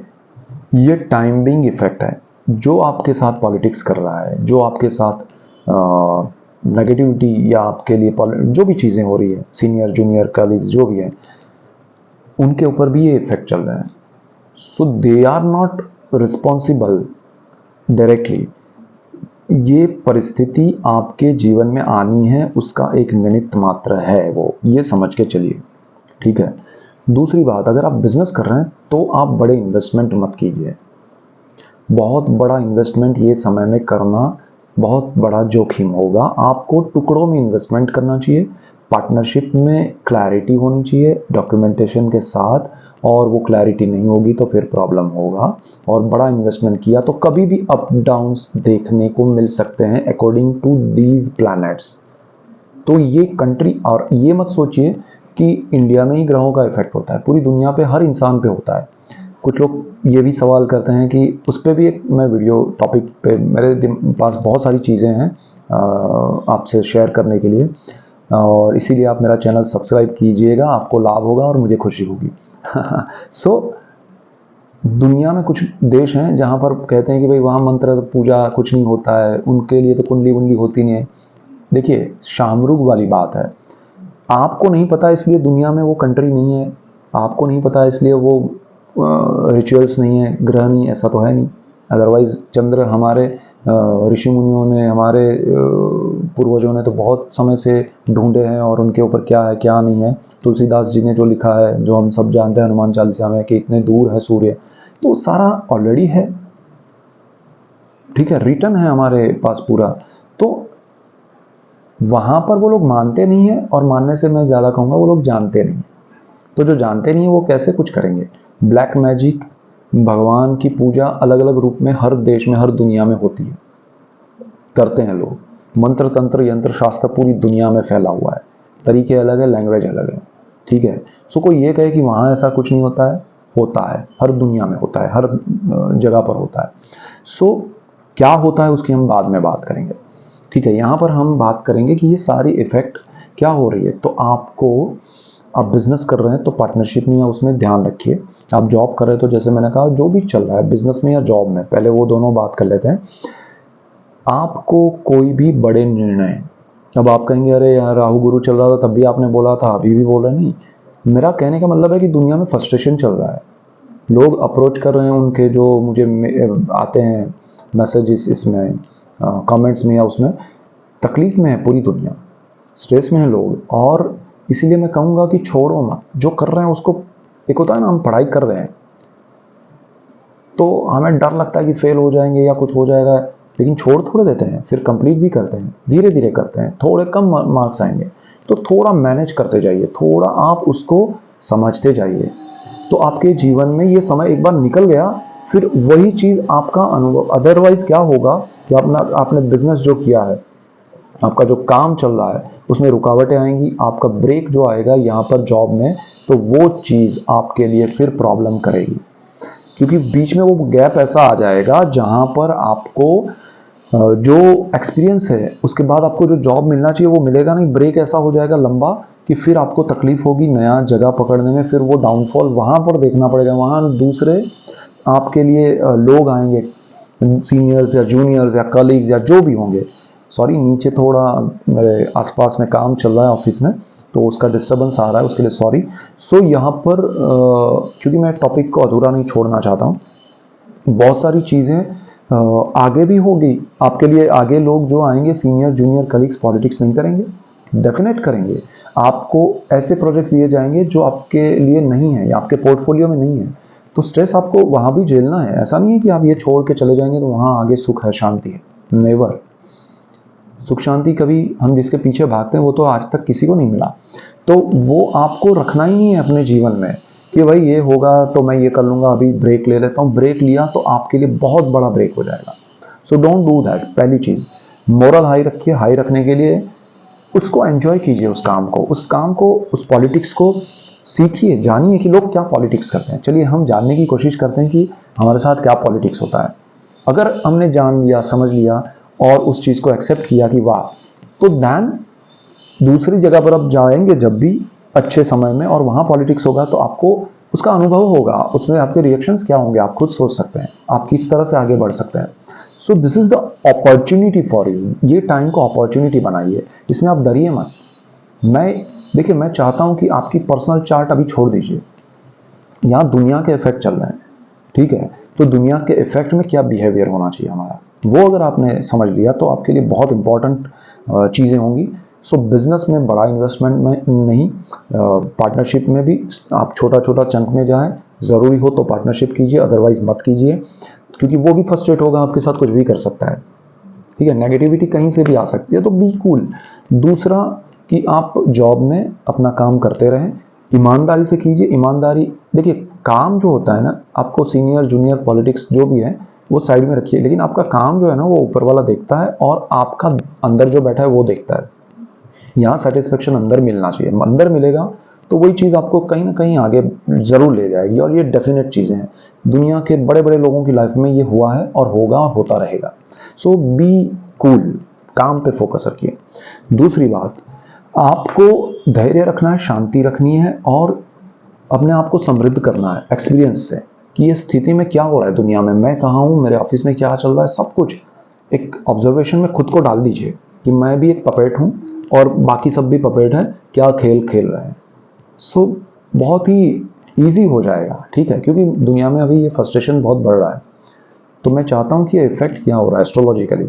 ये टाइम बिंग इफेक्ट है। जो आपके साथ पॉलिटिक्स कर रहा है, जो आपके साथ नेगेटिविटी या आपके लिए जो भी चीज़ें हो रही है, सीनियर जूनियर कलीग्स जो भी है, उनके ऊपर भी ये इफेक्ट चल रहा है। So they are not responsible directly. ये परिस्थिति आपके जीवन में आनी है, उसका एक निमित्त मात्र है वो, ये समझ के चलिए, ठीक है। दूसरी बात, अगर आप बिजनेस कर रहे हैं तो आप बड़े इन्वेस्टमेंट मत कीजिए। बहुत बड़ा इन्वेस्टमेंट ये समय में करना बहुत बड़ा जोखिम होगा। आपको टुकड़ों में इन्वेस्टमेंट करना चाहिए, पार्टनरशिप में क्लैरिटी होनी चाहिए डॉक्यूमेंटेशन के साथ, और वो क्लैरिटी नहीं होगी तो फिर प्रॉब्लम होगा। और बड़ा इन्वेस्टमेंट किया तो कभी भी अप डाउन्स देखने को मिल सकते हैं अकॉर्डिंग टू दीज प्लैनेट्स। तो ये कंट्री, और ये मत सोचिए कि इंडिया में ही ग्रहों का इफेक्ट होता है, पूरी दुनिया पे हर इंसान पे होता है। कुछ लोग ये भी सवाल करते हैं कि उस पर भी एक मैं वीडियो टॉपिक पे, मेरे पास बहुत सारी चीज़ें हैं आपसे शेयर करने के लिए, और इसीलिए आप मेरा चैनल सब्सक्राइब कीजिएगा, आपको लाभ होगा और मुझे खुशी होगी। सो दुनिया में कुछ देश हैं जहाँ पर कहते हैं कि भाई वहाँ मंत्र पूजा कुछ नहीं होता है, उनके लिए तो कुंडली वुंडली होती नहीं है। देखिए, शामरुग वाली बात है, आपको नहीं पता इसलिए दुनिया में वो कंट्री नहीं है, आपको नहीं पता इसलिए वो रिचुअल्स नहीं है, ग्रह नहीं, ऐसा तो है नहीं। अदरवाइज चंद्र हमारे ऋषि मुनियों ने, हमारे पूर्वजों ने तो बहुत समय से ढूंढे हैं, और उनके ऊपर क्या है क्या नहीं है। तुलसीदास जी ने जो लिखा है, जो हम सब जानते हैं हनुमान चालीसा में, कि इतने दूर है सूर्य, तो सारा ऑलरेडी है, ठीक है, रिटर्न है हमारे पास पूरा। तो वहाँ पर वो लोग मानते नहीं है, और मानने से मैं ज़्यादा कहूँगा वो लोग जानते नहीं। तो जो जानते नहीं है वो कैसे कुछ करेंगे। ब्लैक मैजिक, भगवान की पूजा अलग अलग रूप में हर देश में, हर दुनिया में होती है, करते हैं लोग। मंत्र तंत्र यंत्र शास्त्र पूरी दुनिया में फैला हुआ है, तरीके अलग है, लैंग्वेज अलग है, ठीक है। सो कोई ये कहे कि वहाँ ऐसा कुछ नहीं होता है, होता है, हर दुनिया में होता है, हर जगह पर होता है। सो क्या होता है उसकी हम बाद में बात करेंगे, ठीक है। यहाँ पर हम बात करेंगे कि ये सारी इफेक्ट क्या हो रही है। तो आपको, आप बिजनेस कर रहे हैं तो पार्टनरशिप में या उसमें ध्यान रखिए। आप जॉब कर रहे हैं तो जैसे मैंने कहा, जो भी चल रहा है बिजनेस में या जॉब में, पहले वो दोनों बात कर लेते हैं। आपको कोई भी बड़े निर्णय, अब आप कहेंगे अरे यार राहु गुरु चल रहा था तब भी आपने बोला था, अभी भी बोल रहे नहीं। मेरा कहने का मतलब है कि दुनिया में फ्रस्ट्रेशन चल रहा है, लोग अप्रोच कर रहे हैं, उनके जो मुझे आते हैं मैसेजेस इसमें कमेंट्स में या उसमें, तकलीफ में है पूरी दुनिया, स्ट्रेस में है लोग। और इसीलिए मैं कहूँगा कि छोड़ो मत, जो कर रहे हैं उसको। एक होता है ना, हम पढ़ाई कर रहे हैं तो हमें डर लगता है कि फेल हो जाएंगे या कुछ हो जाएगा, लेकिन छोड़ थोड़े देते हैं, फिर कंप्लीट भी करते हैं, धीरे धीरे करते हैं, थोड़े कम मार्क्स आएंगे तो थोड़ा मैनेज करते जाइए, थोड़ा आप उसको समझते जाइए। तो आपके जीवन में ये समय एक बार निकल गया, फिर वही चीज़ आपका अनुभव। अदरवाइज क्या होगा कि आपने बिजनेस जो किया है, आपका जो काम चल रहा है, उसमें रुकावटें आएंगी, आपका ब्रेक जो आएगा यहाँ पर जॉब में, तो वो चीज़ आपके लिए फिर प्रॉब्लम करेगी, क्योंकि बीच में वो गैप ऐसा आ जाएगा जहाँ पर आपको जो एक्सपीरियंस है उसके बाद आपको जो जॉब मिलना चाहिए वो मिलेगा नहीं। ब्रेक ऐसा हो जाएगा लंबा कि फिर आपको तकलीफ होगी नया जगह पकड़ने में, फिर वो डाउनफॉल वहाँ पर देखना पड़ेगा। वहाँ दूसरे आपके लिए लोग आएंगे, सीनियर्स या जूनियर्स या कलीग्स या जो भी होंगे। सॉरी, नीचे थोड़ा मेरे आसपास में काम चल रहा है ऑफिस में, तो उसका डिस्टर्बेंस आ रहा है, उसके लिए सॉरी। सो यहाँ पर क्योंकि मैं टॉपिक को अधूरा नहीं छोड़ना चाहता हूँ, बहुत सारी चीज़ें आगे भी होगी आपके लिए। आगे लोग जो आएंगे, सीनियर जूनियर कलीग्स, पॉलिटिक्स नहीं करेंगे, डेफिनेट करेंगे। आपको ऐसे प्रोजेक्ट दिए जाएंगे जो आपके लिए नहीं है या आपके पोर्टफोलियो में नहीं है, तो स्ट्रेस आपको वहाँ भी झेलना है। ऐसा नहीं है कि आप ये छोड़ के चले जाएंगे तो वहाँ आगे सुख है, शांति है, नेवर। सुख शांति कभी हम जिसके पीछे भागते हैं वो तो आज तक किसी को नहीं मिला। तो वो आपको रखना ही नहीं है अपने जीवन में कि भाई ये होगा तो मैं ये कर लूँगा, अभी ब्रेक ले लेता हूँ। ब्रेक लिया तो आपके लिए बहुत बड़ा ब्रेक हो जाएगा। So don't do that. पहली चीज़, मोरल हाई रखिए। हाई रखने के लिए उसको एंजॉय कीजिए, उस काम को, उस पॉलिटिक्स को सीखिए, जानिए कि लोग क्या पॉलिटिक्स करते हैं। चलिए हम जानने की कोशिश करते हैं कि हमारे साथ क्या पॉलिटिक्स होता है। अगर हमने जान लिया, समझ लिया और उस चीज़ को एक्सेप्ट किया कि वाह, तो दैन दूसरी जगह पर आप जाएंगे जब भी अच्छे समय में और वहाँ पॉलिटिक्स होगा तो आपको उसका अनुभव होगा, उसमें आपके रिएक्शंस क्या होंगे आप खुद सोच सकते हैं, आप किस तरह से आगे बढ़ सकते हैं। So this is the opportunity for you. ये टाइम को अपॉर्चुनिटी बनाइए, इसमें आप डरिए मत। देखिए, मैं चाहता हूं कि आपकी पर्सनल चार्ट अभी छोड़ दीजिए। यहाँ दुनिया के इफेक्ट चल रहे हैं, ठीक है, तो दुनिया के इफेक्ट में क्या बिहेवियर होना चाहिए हमारा, वो अगर आपने समझ लिया तो आपके लिए बहुत इंपॉर्टेंट चीज़ें होंगी। सो बिजनेस में बड़ा इन्वेस्टमेंट में नहीं, पार्टनरशिप में भी आप छोटा छोटा चंक में जाएं। ज़रूरी हो तो पार्टनरशिप कीजिए, अदरवाइज मत कीजिए, क्योंकि वो भी फ्रस्ट्रेट होगा, आपके साथ कुछ भी कर सकता है, ठीक है। नेगेटिविटी कहीं से भी आ सकती है, तो बी कूल। दूसरा कि आप जॉब में अपना काम करते रहें, ईमानदारी से कीजिए। ईमानदारी, देखिए काम जो होता है ना, आपको सीनियर जूनियर पॉलिटिक्स जो भी है वो साइड में रखिए, लेकिन आपका काम जो है ना वो ऊपर वाला देखता है और आपका अंदर जो बैठा है वो देखता है। यहाँ सेटिस्फेक्शन अंदर मिलना चाहिए, अंदर मिलेगा तो वही चीज़ आपको कहीं ना कहीं आगे ज़रूर ले जाएगी। और ये डेफिनेट चीज़ें हैं, दुनिया के बड़े बड़े लोगों की लाइफ में ये हुआ है और होगा और होता रहेगा। सो बी कूल, काम पे फोकस रखिए। दूसरी बात, आपको धैर्य रखना है, शांति रखनी है और अपने आप को समृद्ध करना है एक्सपीरियंस से कि ये स्थिति में क्या हो रहा है दुनिया में, मैं कहाँ हूँ, मेरे ऑफिस में क्या चल रहा है, सब कुछ एक ऑब्जर्वेशन में खुद को डाल दीजिए कि मैं भी एक पपेट हूँ और बाकी सब भी पपेट है, क्या खेल खेल रहे हैं। सो बहुत ही ईजी हो जाएगा, ठीक है, क्योंकि दुनिया में अभी ये फ्रस्ट्रेशन बहुत बढ़ रहा है। तो मैं चाहता हूँ कि ये इफेक्ट क्या हो रहा है एस्ट्रोलॉजिकली,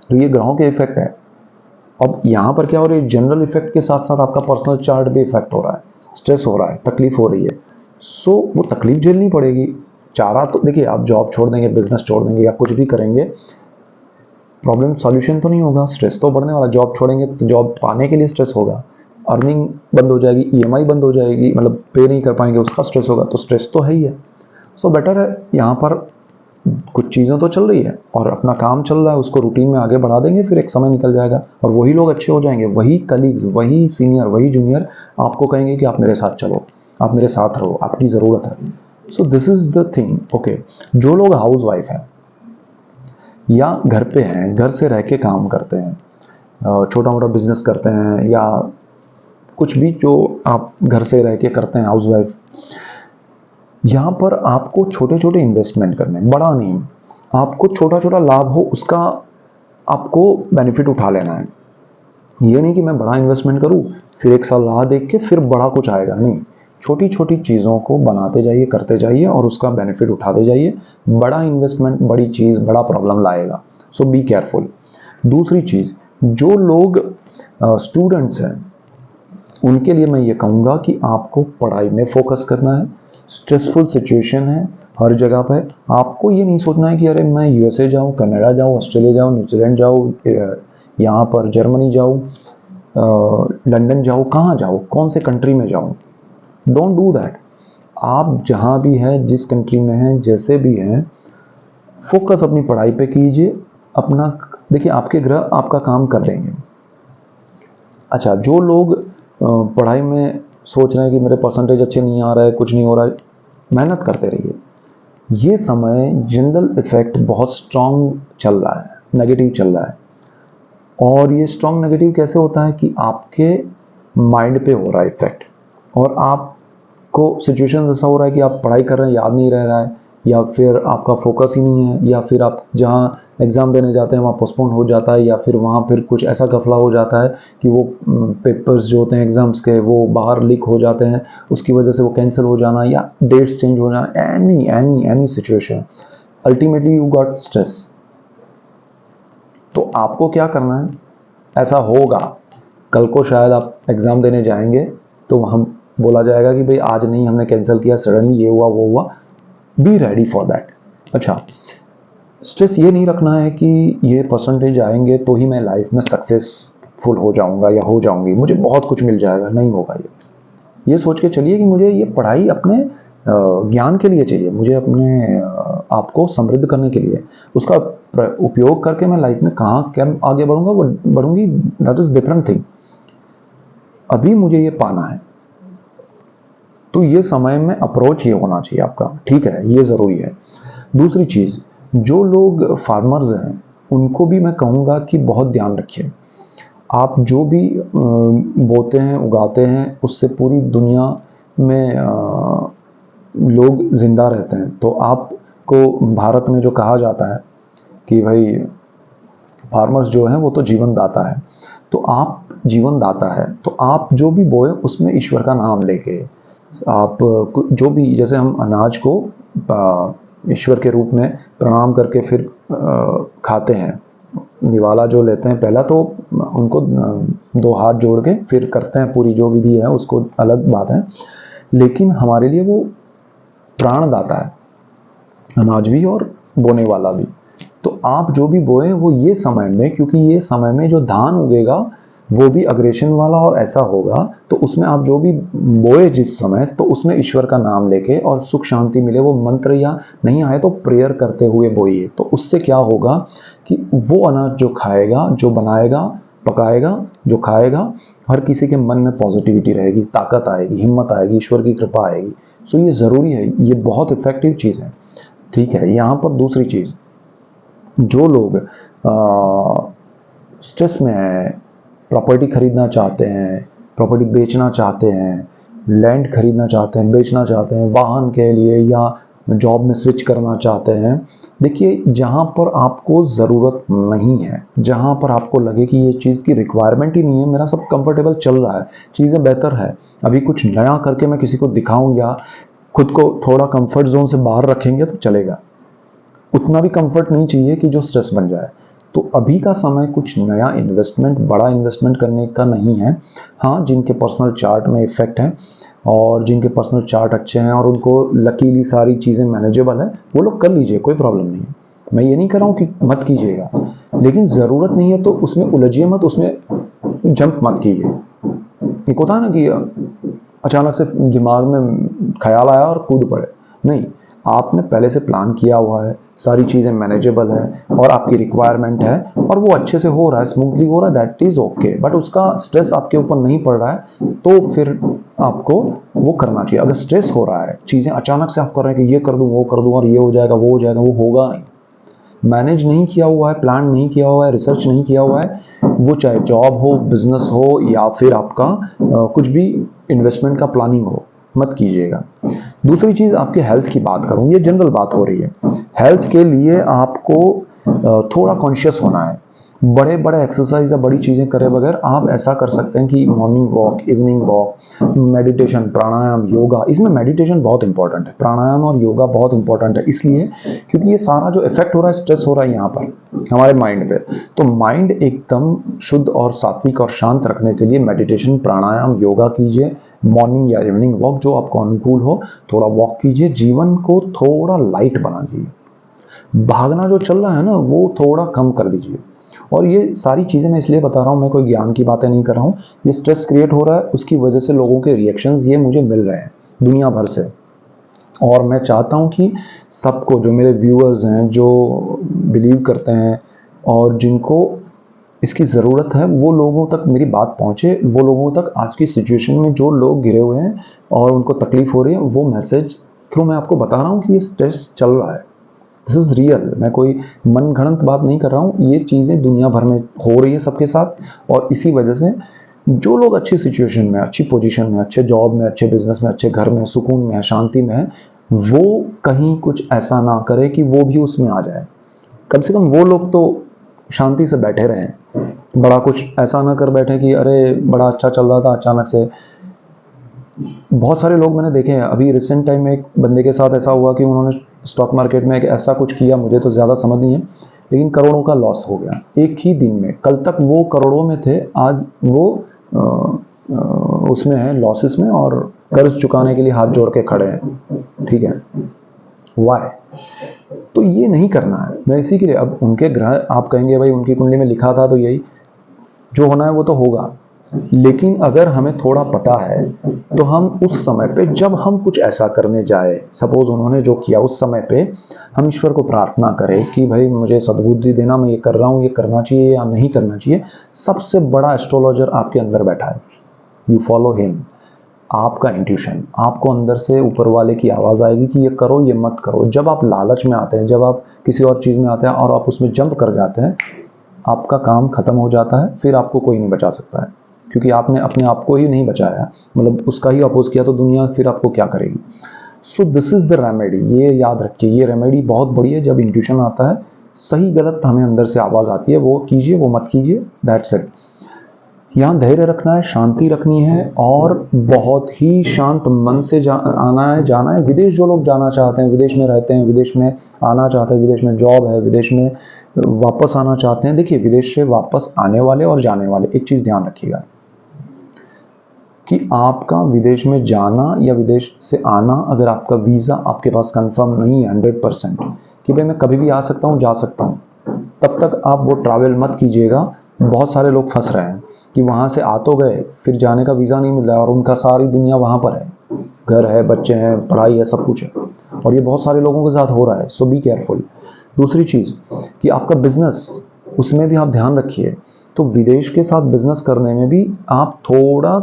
तो ये ग्रहों के इफेक्ट है। अब यहाँ पर क्या हो रहा है, जनरल इफेक्ट के साथ साथ आपका पर्सनल चार्ट भी इफेक्ट हो रहा है, स्ट्रेस हो रहा है, तकलीफ हो रही है। सो वो तकलीफ झेलनी पड़ेगी। चारा तो देखिए, आप जॉब छोड़ देंगे, बिजनेस छोड़ देंगे या कुछ भी करेंगे, प्रॉब्लम सॉल्यूशन तो नहीं होगा, स्ट्रेस तो बढ़ने वाला। जॉब छोड़ेंगे तो जॉब पाने के लिए स्ट्रेस होगा, अर्निंग बंद हो जाएगी, ईएमआई बंद हो जाएगी, मतलब पे नहीं कर पाएंगे, उसका स्ट्रेस होगा, तो स्ट्रेस तो है ही है। सो बेटर है यहाँ पर कुछ चीज़ें तो चल रही है और अपना काम चल रहा है, उसको रूटीन में आगे बढ़ा देंगे, फिर एक समय निकल जाएगा और वही लोग अच्छे हो जाएंगे, वही कलीग्स, वही सीनियर, वही जूनियर आपको कहेंगे कि आप मेरे साथ चलो, आप मेरे साथ रहो, आपकी ज़रूरत है। So this is the thing, okay. जो लोग हाउस वाइफ हैं या घर पे हैं, घर से रह के काम करते हैं, छोटा मोटा बिजनेस करते हैं या कुछ भी जो आप घर से रह के करते हैं, हाउस वाइफ, यहाँ पर आपको छोटे छोटे इन्वेस्टमेंट करने, बड़ा नहीं, आपको छोटा छोटा लाभ हो उसका आपको बेनिफिट उठा लेना है। ये नहीं कि मैं बड़ा इन्वेस्टमेंट करूँ फिर एक साल राह देख के फिर बड़ा कुछ आएगा, नहीं। छोटी छोटी चीज़ों को बनाते जाइए, करते जाइए और उसका बेनिफिट उठाते जाइए। बड़ा इन्वेस्टमेंट, बड़ी चीज़, बड़ा प्रॉब्लम लाएगा। सो बी केयरफुल। दूसरी चीज़, जो लोग स्टूडेंट्स हैं उनके लिए मैं ये कहूँगा कि आपको पढ़ाई में फोकस करना है। स्ट्रेसफुल सिचुएशन है हर जगह पे, आपको ये नहीं सोचना है कि अरे मैं यूएसए जाऊँ, कनाडा जाऊँ, ऑस्ट्रेलिया जाऊँ, न्यूजीलैंड जाऊँ, यहाँ पर जर्मनी जाऊँ, लंदन जाऊँ, कहाँ जाऊँ, कौन से कंट्री में जाऊँ। Don't do that. आप जहाँ भी हैं, जिस कंट्री में हैं, जैसे भी हैं, फोकस अपनी पढ़ाई पे कीजिए। अपना देखिए, आपके ग्रह आपका काम कर देंगे। अच्छा, जो लोग पढ़ाई में सोच रहे हैं कि मेरे परसेंटेज अच्छे नहीं आ रहा है, कुछ नहीं हो रहा है, मेहनत करते रहिए। ये समय जनरल इफेक्ट बहुत स्ट्रांग चल रहा है, नेगेटिव चल रहा है। और ये स्ट्रॉन्ग नेगेटिव कैसे होता है कि आपके माइंड पे हो रहा है इफेक्ट, और आपको सिचुएशन ऐसा हो रहा है कि आप पढ़ाई कर रहे हैं, याद नहीं रह रहा है, या फिर आपका फोकस ही नहीं है, या फिर आप जहाँ एग्ज़ाम देने जाते हैं वहाँ पोस्टपोन हो जाता है, या फिर वहाँ फिर कुछ ऐसा गफला हो जाता है कि वो पेपर्स जो होते हैं एग्ज़ाम्स के वो बाहर लीक हो जाते हैं, उसकी वजह से वो कैंसिल हो जाना या डेट्स चेंज हो जाना, any situation, ultimately you got stress. तो आपको क्या करना है, ऐसा होगा कल को शायद आप एग्ज़ाम देने जाएंगे तो हम बोला जाएगा कि भाई आज नहीं, हमने कैंसिल किया, सडनली ये हुआ वो हुआ, बी रेडी फॉर दैट। अच्छा, स्ट्रेस ये नहीं रखना है कि ये परसेंटेज आएंगे तो ही मैं लाइफ में सक्सेसफुल हो जाऊंगा या हो जाऊंगी, मुझे बहुत कुछ मिल जाएगा, नहीं होगा ये सोच के चलिए कि मुझे ये पढ़ाई अपने ज्ञान के लिए चाहिए, मुझे अपने आप को समृद्ध करने के लिए, उसका उपयोग करके मैं लाइफ में कहाँ क्या आगे बढ़ूंगा, वो बढ़ूंगी, दैट इज डिफरेंट थिंग। अभी मुझे ये पाना है, तो ये समय में अप्रोच ये होना चाहिए आपका, ठीक है, ये ज़रूरी है। दूसरी चीज़, जो लोग फार्मर्स हैं उनको भी मैं कहूँगा कि बहुत ध्यान रखिए। आप जो भी बोते हैं, उगाते हैं, उससे पूरी दुनिया में लोग जिंदा रहते हैं। तो आपको भारत में जो कहा जाता है कि भाई फार्मर्स जो हैं वो तो जीवन दाता है, तो आप जीवन दाता है, तो आप जो भी बोए उसमें ईश्वर का नाम लेके आप जो भी, जैसे हम अनाज को ईश्वर के रूप में प्रणाम करके फिर खाते हैं, निवाला जो लेते हैं पहला तो उनको दो हाथ जोड़ के फिर करते हैं, पूरी जो विधि है उसको अलग बात है, लेकिन हमारे लिए वो प्राणदाता है, अनाज भी और बोने वाला भी। तो आप जो भी बोए वो ये समय में, क्योंकि ये समय में जो धान उगेगा वो भी अग्रेशन वाला और ऐसा होगा, तो उसमें आप जो भी बोए जिस समय, तो उसमें ईश्वर का नाम लेके और सुख शांति मिले, वो मंत्र या नहीं आए तो प्रेयर करते हुए बोइए। तो उससे क्या होगा कि वो अनाज जो खाएगा, जो बनाएगा, पकाएगा, जो खाएगा, हर किसी के मन में पॉजिटिविटी रहेगी, ताकत आएगी, हिम्मत आएगी, ईश्वर की कृपा आएगी। सो ये ज़रूरी है, ये बहुत इफेक्टिव चीज़ है, ठीक है। यहाँ पर दूसरी चीज़, जो लोग स्ट्रेस में है, प्रॉपर्टी खरीदना चाहते हैं, प्रॉपर्टी बेचना चाहते हैं, लैंड खरीदना चाहते हैं, बेचना चाहते हैं, वाहन के लिए या जॉब में स्विच करना चाहते हैं, देखिए जहाँ पर आपको ज़रूरत नहीं है, जहाँ पर आपको लगे कि ये चीज़ की रिक्वायरमेंट ही नहीं है, मेरा सब कंफर्टेबल चल रहा है, चीज़ें बेहतर है, अभी कुछ नया करके मैं किसी को दिखाऊं या खुद को थोड़ा कंफर्ट जोन से बाहर रखेंगे तो चलेगा, उतना भी कंफर्ट नहीं चाहिए कि जो स्ट्रेस बन जाए। तो अभी का समय कुछ नया इन्वेस्टमेंट, बड़ा इन्वेस्टमेंट करने का नहीं है। हाँ, जिनके पर्सनल चार्ट में इफेक्ट है और जिनके पर्सनल चार्ट अच्छे हैं और उनको लकीली सारी चीज़ें मैनेजेबल है, वो लोग कर लीजिए, कोई प्रॉब्लम नहीं है। मैं ये नहीं कर रहा हूँ कि मत कीजिएगा, लेकिन ज़रूरत नहीं है तो उसमें उलझिए मत, उसमें जंप मत कीजिए। एक होता है ना कि अचानक से दिमाग में ख्याल आया और कूद पड़े, नहीं, आपने पहले से प्लान किया हुआ है, सारी चीज़ें मैनेजेबल है और आपकी रिक्वायरमेंट है और वो अच्छे से हो रहा है, स्मूथली हो रहा है, दैट इज़ ओके। बट उसका स्ट्रेस आपके ऊपर नहीं पड़ रहा है तो फिर आपको वो करना चाहिए। अगर स्ट्रेस हो रहा है, चीज़ें अचानक से आप कर रहे हैं कि ये कर दूँ, वो कर दूँ और ये हो जाएगा, वो हो जाएगा, वो होगा नहीं, मैनेज नहीं किया हुआ है, प्लान नहीं किया हुआ है, रिसर्च नहीं किया हुआ है, वो चाहे जॉब हो, बिजनेस हो या फिर आपका कुछ भी इन्वेस्टमेंट का प्लानिंग हो, मत कीजिएगा। दूसरी चीज़, आपके हेल्थ की बात करूँ, ये जनरल बात हो रही है, हेल्थ के लिए आपको थोड़ा कॉन्शियस होना है। बड़े बड़े एक्सरसाइज या बड़ी चीज़ें करे बगैर आप ऐसा कर सकते हैं कि morning walk, evening walk, meditation, pranayama, yoga, इसमें मेडिटेशन बहुत इंपॉर्टेंट है, प्राणायाम और योगा बहुत इंपॉर्टेंट है, इसलिए क्योंकि ये सारा जो इफेक्ट हो रहा है, स्ट्रेस हो रहा है यहाँ पर हमारे माइंड पे, तो माइंड एकदम शुद्ध और सात्विक और शांत रखने के लिए मेडिटेशन, प्राणायाम, योगा कीजिए, मॉर्निंग या इवनिंग वॉक जो आपको अनुकूल हो, थोड़ा वॉक कीजिए, जीवन को थोड़ा लाइट बना दीजिए, भागना जो चल रहा है ना वो थोड़ा कम कर दीजिए। और ये सारी चीज़ें मैं इसलिए बता रहा हूँ, मैं कोई ज्ञान की बातें नहीं कर रहा हूँ, ये स्ट्रेस क्रिएट हो रहा है, उसकी वजह से लोगों के रिएक्शंस ये मुझे मिल रहे हैं दुनिया भर से, और मैं चाहता हूँ कि सबको, जो मेरे व्यूअर्स हैं, जो बिलीव करते हैं और जिनको इसकी ज़रूरत है, वो लोगों तक मेरी बात पहुँचे, वो लोगों तक आज की सिचुएशन में जो लोग घिरे हुए हैं और उनको तकलीफ हो रही है, वो मैसेज थ्रू मैं आपको बता रहा हूँ कि ये स्ट्रेस चल रहा है, दिस इज़ रियल, मैं कोई मन गढ़ंत बात नहीं कर रहा हूँ, ये चीज़ें दुनिया भर में हो रही है सबके साथ। और इसी वजह से जो लोग अच्छी सिचुएशन में, अच्छी पोजीशन में, अच्छे जॉब में, अच्छे बिजनेस में, अच्छे घर में, सुकून में है, शांति में है, वो कहीं कुछ ऐसा ना करे कि वो भी उसमें आ जाए। कम से कम वो लोग तो शांति से बैठे रहें, बड़ा कुछ ऐसा ना कर बैठे कि अरे बड़ा अच्छा चल रहा था अचानक से। बहुत सारे लोग मैंने देखे हैं, अभी रिसेंट टाइम में एक बंदे के साथ ऐसा हुआ कि उन्होंने स्टॉक मार्केट में एक ऐसा कुछ किया, मुझे तो ज़्यादा समझ नहीं है, लेकिन करोड़ों का लॉस हो गया एक ही दिन में। कल तक वो करोड़ों में थे, आज वो उसमें है, लॉसेस में, और कर्ज चुकाने के लिए हाथ जोड़ के खड़े हैं। ठीक है, वाई? तो ये नहीं करना है। मैं इसी के लिए, अब उनके ग्रह, आप कहेंगे भाई उनकी कुंडली में लिखा था तो यही जो होना है वो तो होगा, लेकिन अगर हमें थोड़ा पता है तो हम उस समय पे जब हम कुछ ऐसा करने जाए, सपोज उन्होंने जो किया, उस समय पे हम ईश्वर को प्रार्थना करें कि भाई मुझे सद्बुद्धि देना, मैं ये कर रहा हूँ, ये करना चाहिए या नहीं करना चाहिए। सबसे बड़ा एस्ट्रोलॉजर आपके अंदर बैठा है, यू फॉलो हिम। आपका इंट्यूशन, आपको अंदर से ऊपर वाले की आवाज़ आएगी कि ये करो, ये मत करो। जब आप लालच में आते हैं, जब आप किसी और चीज़ में आते हैं और आप उसमें जंप कर जाते हैं, आपका काम खत्म हो जाता है, फिर आपको कोई नहीं बचा सकता है, क्योंकि आपने अपने आप को ही नहीं बचाया, मतलब उसका ही अपोज किया, तो दुनिया फिर आपको क्या करेगी। So this is the remedy, ये याद रखिए, ये रेमेडी बहुत बड़ी है। जब इंट्यूशन आता है, सही गलत हमें अंदर से आवाज़ आती है, वो कीजिए, वो मत कीजिए, दैट्स इट। यहाँ धैर्य रखना है, शांति रखनी है, और बहुत ही शांत मन से आना है, जाना है। विदेश जो लोग जाना चाहते हैं, विदेश में रहते हैं, विदेश में आना चाहते हैं, विदेश में जॉब है, विदेश में वापस आना चाहते हैं, देखिए विदेश से वापस आने वाले और जाने वाले, एक चीज़ ध्यान रखिएगा कि आपका विदेश में जाना या विदेश से आना, अगर आपका वीज़ा आपके पास कंफर्म नहीं है 100% कि भाई मैं कभी भी आ सकता हूँ, जा सकता हूँ, तब तक आप वो ट्रैवल मत कीजिएगा। बहुत सारे लोग फंस रहे हैं कि वहाँ से आ तो गए, फिर जाने का वीज़ा नहीं मिल रहा है, और उनका सारी दुनिया वहाँ पर है, घर है, बच्चे हैं, पढ़ाई है, सब कुछ है, और ये बहुत सारे लोगों के साथ हो रहा है। सो बी केयरफुल। दूसरी चीज़ कि आपका बिजनेस, उसमें भी आप ध्यान रखिए। तो विदेश के साथ बिजनेस करने में भी आप थोड़ा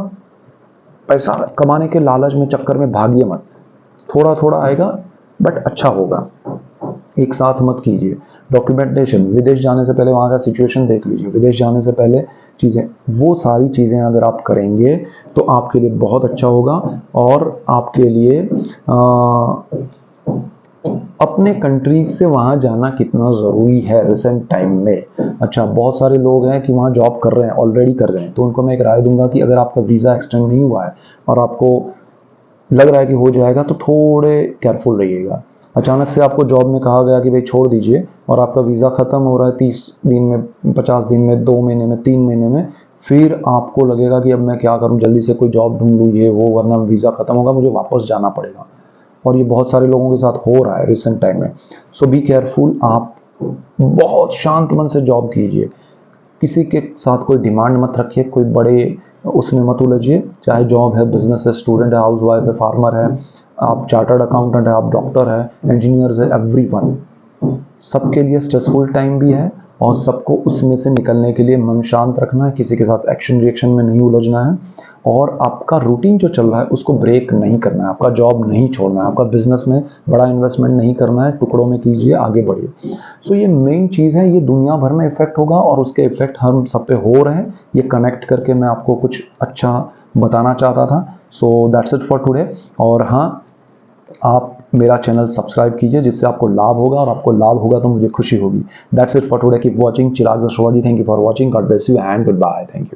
पैसा कमाने के लालच में, चक्कर में भागिए मत। थोड़ा थोड़ा आएगा बट अच्छा होगा, एक साथ मत कीजिए। डॉक्यूमेंटेशन, विदेश जाने से पहले वहाँ का सिचुएशन देख लीजिए, विदेश जाने से पहले चीज़ें, वो सारी चीज़ें अगर आप करेंगे तो आपके लिए बहुत अच्छा होगा। और आपके लिए अपने कंट्री से वहाँ जाना कितना ज़रूरी है रिसेंट टाइम में। अच्छा, बहुत सारे लोग हैं कि वहाँ जॉब कर रहे हैं, ऑलरेडी कर रहे हैं, तो उनको मैं एक राय दूंगा कि अगर आपका वीज़ा एक्सटेंड नहीं हुआ है और आपको लग रहा है कि हो जाएगा, तो थोड़े केयरफुल रहिएगा। अचानक से आपको जॉब में कहा गया कि भाई छोड़ दीजिए, और आपका वीज़ा ख़त्म हो रहा है 30 दिन में, 50 दिन में, 2 महीने में, 3 महीने में, फिर आपको लगेगा कि अब मैं क्या करूं, जल्दी से कोई जॉब ढूंढ लूँ, ये वो, वरना वीज़ा ख़त्म होगा, मुझे वापस जाना पड़ेगा। और ये बहुत सारे लोगों के साथ हो रहा है रिसेंट टाइम में। सो बी केयरफुल। आप बहुत शांत मन से जॉब कीजिए, किसी के साथ कोई डिमांड मत रखिए, कोई बड़े उसमें मत उलझिए, चाहे जॉब है, बिजनेस है, स्टूडेंट है, हाउस वाइफ है, फार्मर है, आप चार्टर्ड अकाउंटेंट है, आप डॉक्टर है, इंजीनियर्स है, एवरीवन, सबके लिए स्ट्रेसफुल टाइम भी है, और सबको उसमें से निकलने के लिए मन शांत रखना है, किसी के साथ एक्शन रिएक्शन में नहीं उलझना है, और आपका रूटीन जो चल रहा है उसको ब्रेक नहीं करना है, आपका जॉब नहीं छोड़ना है, आपका बिजनेस में बड़ा इन्वेस्टमेंट नहीं करना है, टुकड़ों में कीजिए, आगे बढ़िए। सो ये मेन चीज़ है, ये दुनिया भर में इफेक्ट होगा, और उसके इफेक्ट हम सब पे हो रहे हैं। ये कनेक्ट करके मैं आपको कुछ अच्छा बताना चाहता था। So that's it for today. और हाँ, आप मेरा चैनल सब्सक्राइब कीजिए, जिससे आपको लाभ होगा, और आपको लाभ होगा तो मुझे खुशी होगी। That's it for today. Keep watching Chirag astrology. Thank you for watching. God bless you and goodbye. Thank you.